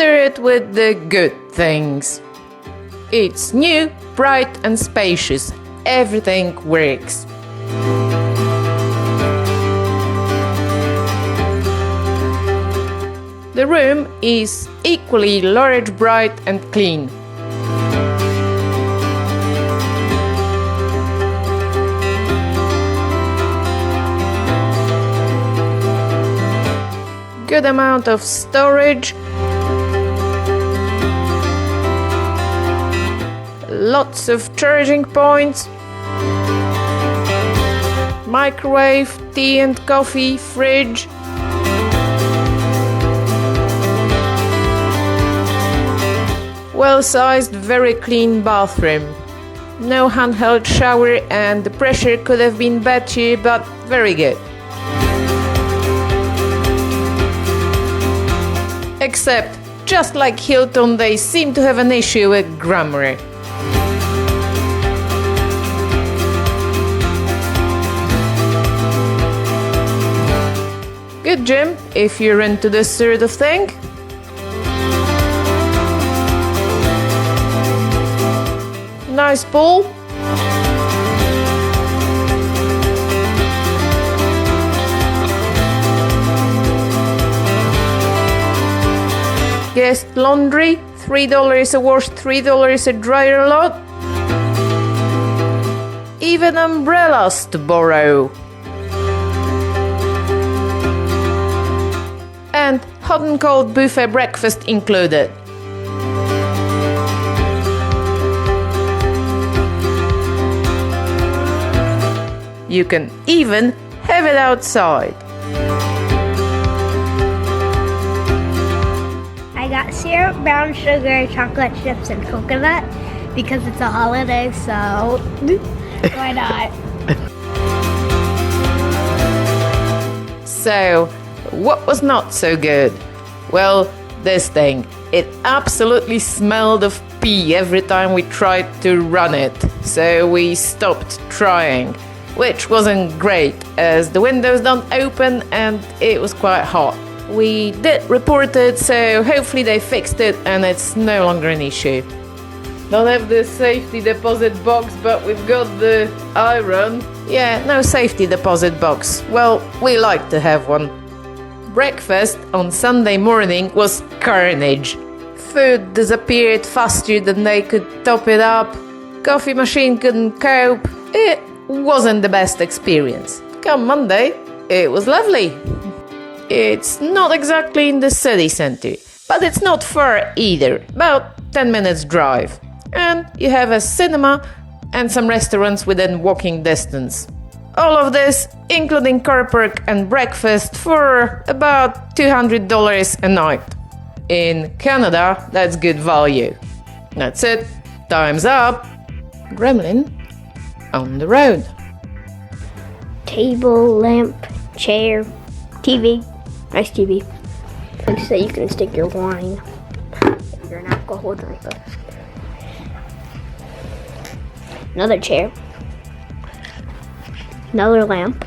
start with the good things. It's new, bright and spacious. Everything works. The room is equally large, bright and clean. Good amount of storage. Lots of charging points. Microwave, tea and coffee, fridge. Well-sized, very clean bathroom. No handheld shower and the pressure could have been better, but very good. Except, just like Hilton, they seem to have an issue with grammar. Good gym, if you're into this sort of thing. Nice pool. Guest laundry, $3 a wash, $3 a dryer lot. Even umbrellas to borrow. And hot and cold buffet breakfast included. You can even have it outside. I got syrup, brown sugar, chocolate chips, and coconut because it's a holiday, so why not? So, what was not so good? Well, this thing. It absolutely smelled of pee every time we tried to run it, so we stopped trying. Which wasn't great, as the windows don't open and it was quite hot. We did report it, so hopefully they fixed it and it's no longer an issue. Don't have the safety deposit box, but we've got the iron. Yeah, no safety deposit box. Well, we like to have one. Breakfast on Sunday morning was carnage. Food disappeared faster than they could top it up. Coffee machine couldn't cope. It wasn't the best experience. Come Monday, it was lovely. It's not exactly in the city center, but it's not far either, about 10 minutes drive. And you have a cinema and some restaurants within walking distance. All of this, including car park and breakfast, for about $200 a night. In Canada, that's good value. That's it. Time's up. Gremlin on the road. Table, lamp, chair, TV. Nice TV. So you can stick your wine if you're an alcohol drinker. Another chair. Another lamp.